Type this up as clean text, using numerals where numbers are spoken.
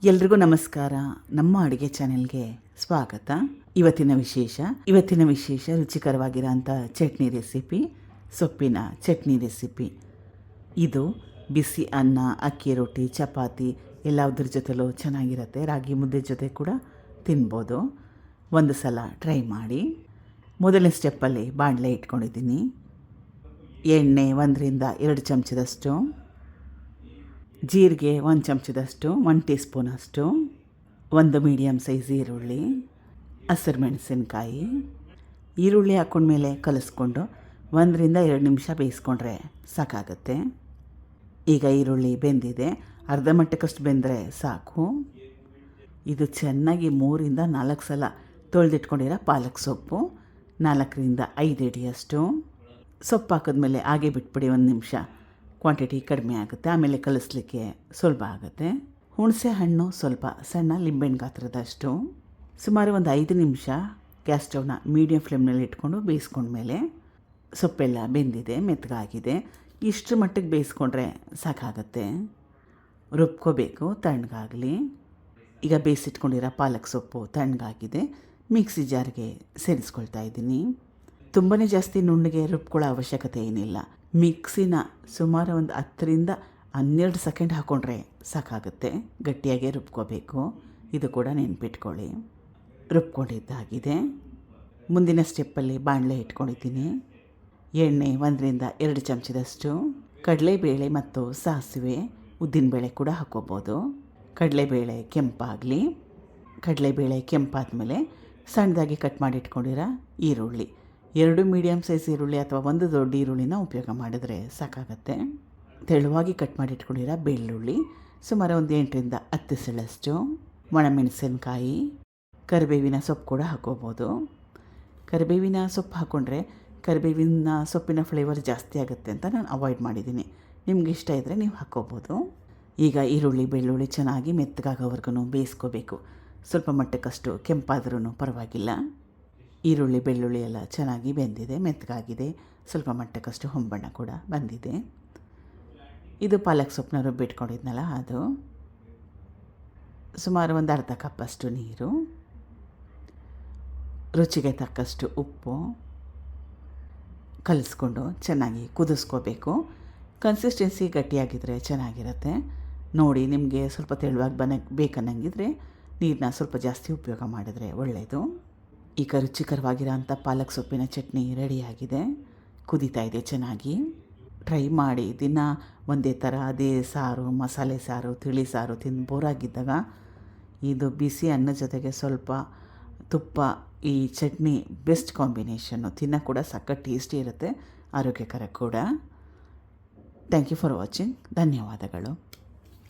ಎಲ್ರಿಗೂ ನಮಸ್ಕಾರ. ನಮ್ಮ ಅಡುಗೆ ಚಾನೆಲ್ಗೆ ಸ್ವಾಗತ. ಇವತ್ತಿನ ವಿಶೇಷ ರುಚಿಕರವಾಗಿರೋಂಥ ಚಟ್ನಿ ರೆಸಿಪಿ, ಸೊಪ್ಪಿನ ಚಟ್ನಿ ರೆಸಿಪಿ. ಇದು ಬಿಸಿ ಅನ್ನ, ಅಕ್ಕಿ ರೊಟ್ಟಿ, ಚಪಾತಿ ಎಲ್ಲದ್ರ ಜೊತೆಲೂ ಚೆನ್ನಾಗಿರುತ್ತೆ. ರಾಗಿ ಮುದ್ದೆ ಜೊತೆ ಕೂಡ ತಿನ್ಬೋದು. ಒಂದು ಸಲ ಟ್ರೈ ಮಾಡಿ. ಮೊದಲನೇ ಸ್ಟೆಪ್ಪಲ್ಲಿ ಬಾಣಲೆ ಇಟ್ಕೊಂಡಿದ್ದೀನಿ. ಎಣ್ಣೆ 1-2 ಚಮಚದಷ್ಟು, ಜೀರಿಗೆ 1 ಚಮಚದಷ್ಟು, 1 ಟೀ ಸ್ಪೂನಷ್ಟು, 1 ಮೀಡಿಯಮ್ ಸೈಜ್ ಈರುಳ್ಳಿ, ಹಸಿರು ಮೆಣಸಿನ್ಕಾಯಿ. ಈರುಳ್ಳಿ ಹಾಕ್ಕೊಂಡ್ಮೇಲೆ ಕಲಿಸ್ಕೊಂಡು 1-2 ನಿಮಿಷ ಬೇಯಿಸ್ಕೊಂಡ್ರೆ ಸಾಕಾಗುತ್ತೆ. ಈಗ ಈರುಳ್ಳಿ ಬೆಂದಿದೆ, ಅರ್ಧ ಮಟ್ಟಕ್ಕಷ್ಟು ಬೆಂದರೆ ಸಾಕು. ಇದು ಚೆನ್ನಾಗಿ 3-4 ಸಲ ತೊಳೆದಿಟ್ಕೊಂಡಿರೋ ಪಾಲಕ್ ಸೊಪ್ಪು, 4-5 ಹಿಡಿಯಷ್ಟು. ಸೊಪ್ಪು ಹಾಕಿದ್ಮೇಲೆ ಹಾಗೆ ಬಿಟ್ಬಿಡಿ 1 ನಿಮಿಷ, ಕ್ವಾಂಟಿಟಿ ಕಡಿಮೆ ಆಗುತ್ತೆ. ಆಮೇಲೆ ಕಲಿಸ್ಲಿಕ್ಕೆ ಸುಲಭ ಆಗುತ್ತೆ. ಹುಣಸೆ ಹಣ್ಣು ಸ್ವಲ್ಪ ಸಣ್ಣ ಲಿಂಬೆಹಣ್ಣು ಗಾತ್ರದಷ್ಟು. ಸುಮಾರು 5 ನಿಮಿಷ ಗ್ಯಾಸ್ ಸ್ಟವ್ನ ಮೀಡಿಯಮ್ ಫ್ಲೇಮ್ನಲ್ಲಿ ಇಟ್ಕೊಂಡು ಬೇಯಿಸ್ಕೊಂಡ್ಮೇಲೆ ಸೊಪ್ಪೆಲ್ಲ ಬೆಂದಿದೆ, ಮೆತ್ತಗಾಗಿದೆ. ಇಷ್ಟು ಮಟ್ಟಿಗೆ ಬೇಯಿಸ್ಕೊಂಡ್ರೆ ಸಾಕಾಗುತ್ತೆ. ರುಬ್ಕೋಬೇಕು ತಣ್ಣಗಾಗಲಿ. ಈಗ ಬೇಯಿಸಿಟ್ಕೊಂಡಿರೋ ಪಾಲಕ್ ಸೊಪ್ಪು ತಣ್ಣಗಾಗಿದೆ, ಮಿಕ್ಸಿ ಜಾರ್ಗೆ ಸೇರಿಸ್ಕೊಳ್ತಾ ಇದ್ದೀನಿ. ತುಂಬಾ ಜಾಸ್ತಿ ನುಣ್ಣಗೆ ರುಬ್ಕೊಳ್ಳೋ ಅವಶ್ಯಕತೆ ಏನಿಲ್ಲ. ಮಿಕ್ಸಿನ ಸುಮಾರು 10-12 ಸೆಕೆಂಡ್ ಹಾಕ್ಕೊಂಡ್ರೆ ಸಾಕಾಗುತ್ತೆ. ಗಟ್ಟಿಯಾಗೆ ರುಬ್ಕೋಬೇಕು, ಇದು ಕೂಡ ನೆನ್ಪಿಟ್ಕೊಳ್ಳಿ. ರುಬ್ಕೊಂಡಿದ್ದಾಗಿದೆ. ಮುಂದಿನ ಸ್ಟೆಪ್ಪಲ್ಲಿ ಬಾಣಲೆ ಇಟ್ಕೊಂಡಿದ್ದೀನಿ. ಎಣ್ಣೆ 1-2 ಚಮಚದಷ್ಟು, ಕಡಲೆಬೇಳೆ ಮತ್ತು ಸಾಸಿವೆ, ಉದ್ದಿನಬೇಳೆ ಕೂಡ ಹಾಕ್ಕೋಬೋದು. ಕಡಲೆಬೇಳೆ ಕೆಂಪಾಗಲಿ. ಕಡಲೆಬೇಳೆ ಕೆಂಪಾದಮೇಲೆ ಸಣ್ಣದಾಗಿ ಕಟ್ ಮಾಡಿ ಇಟ್ಕೊಂಡಿರೋ ಈರುಳ್ಳಿ, 2 ಮೀಡಿಯಮ್ ಸೈಜ್ ಈರುಳ್ಳಿ ಅಥವಾ 1 ದೊಡ್ಡ ಈರುಳ್ಳಿನ ಉಪಯೋಗ ಮಾಡಿದ್ರೆ ಸಾಕಾಗತ್ತೆ. ತೆಳುವಾಗಿ ಕಟ್ ಮಾಡಿ ಇಟ್ಕೊಂಡಿರೋ ಬೆಳ್ಳುಳ್ಳಿ, ಸುಮಾರು 8-10 ಸೆಳಷ್ಟು, ಒಣಮೆಣಸಿನ್ಕಾಯಿ, ಕರಿಬೇವಿನ ಸೊಪ್ಪು ಕೂಡ ಹಾಕೋಬೋದು. ಕರಿಬೇವಿನ ಸೊಪ್ಪು ಹಾಕ್ಕೊಂಡ್ರೆ ಕರಿಬೇವಿನ ಸೊಪ್ಪಿನ ಫ್ಲೇವರ್ ಜಾಸ್ತಿ ಆಗುತ್ತೆ ಅಂತ ನಾನು ಅವಾಯ್ಡ್ ಮಾಡಿದ್ದೀನಿ. ನಿಮ್ಗೆ ಇಷ್ಟ ಇದ್ದರೆ ನೀವು ಹಾಕ್ಕೋಬೋದು. ಈಗ ಈರುಳ್ಳಿ ಬೆಳ್ಳುಳ್ಳಿ ಚೆನ್ನಾಗಿ ಮೆತ್ತಗಾಗೋವರೆಗೂ ಬೇಯಿಸ್ಕೋಬೇಕು. ಸ್ವಲ್ಪ ಮಟ್ಟಕ್ಕಷ್ಟು ಕೆಂಪಾದ್ರೂ ಪರವಾಗಿಲ್ಲ. ಈರುಳ್ಳಿ ಬೆಳ್ಳುಳ್ಳಿ ಎಲ್ಲ ಚೆನ್ನಾಗಿ ಬೆಂದಿದೆ, ಮೆತ್ತಗಾಗಿದೆ. ಸ್ವಲ್ಪ ಮಟ್ಟಕ್ಕಷ್ಟು ಹೊಂಬಣ್ಣ ಕೂಡ ಬಂದಿದೆ. ಇದು ಪಾಲಕ್ ಸೊಪ್ಪನ್ನ ರುಬ್ಬಿಟ್ಕೊಂಡಿದ್ನಲ್ಲ ಅದು. ಸುಮಾರು 1 ಅರ್ಧ ಕಪ್ಪಷ್ಟು ನೀರು, ರುಚಿಗೆ ತಕ್ಕಷ್ಟು ಉಪ್ಪು ಕಲಿಸ್ಕೊಂಡು ಚೆನ್ನಾಗಿ ಕುದಿಸ್ಕೋಬೇಕು. ಕನ್ಸಿಸ್ಟೆನ್ಸಿ ಗಟ್ಟಿಯಾಗಿದ್ದರೆ ಚೆನ್ನಾಗಿರುತ್ತೆ. ನೋಡಿ, ನಿಮಗೆ ಸ್ವಲ್ಪ ತೆಳುವಾಗಿ ಬೇಕನ್ನಂಗಿದ್ರೆ ನೀರನ್ನ ಸ್ವಲ್ಪ ಜಾಸ್ತಿ ಉಪಯೋಗ ಮಾಡಿದರೆ ಒಳ್ಳೆಯದು. ಈಗ ರುಚಿಕರವಾಗಿರೋಂಥ ಪಾಲಕ್ ಸೊಪ್ಪಿನ ಚಟ್ನಿ ರೆಡಿಯಾಗಿದೆ, ಕುದೀತಾ ಇದೆ ಚೆನ್ನಾಗಿ. ಟ್ರೈ ಮಾಡಿ. ದಿನ ಒಂದೇ ಥರ ಅದೇ ಸಾರು, ಮಸಾಲೆ ಸಾರು, ತಿಳಿ ಸಾರು ತಿಂದು ಬೋರಾಗಿದ್ದಾಗ ಇದು ಬಿಸಿ ಅನ್ನ ಜೊತೆಗೆ ಸ್ವಲ್ಪ ತುಪ್ಪ, ಈ ಚಟ್ನಿ ಬೆಸ್ಟ್ ಕಾಂಬಿನೇಷನ್ನು. ತಿನ್ನೋ ಕೂಡ ಸಖತ್ ಟೇಸ್ಟಿ ಇರುತ್ತೆ, ಆರೋಗ್ಯಕರ ಕೂಡ. Thank you for watching. ಧನ್ಯವಾದಗಳು.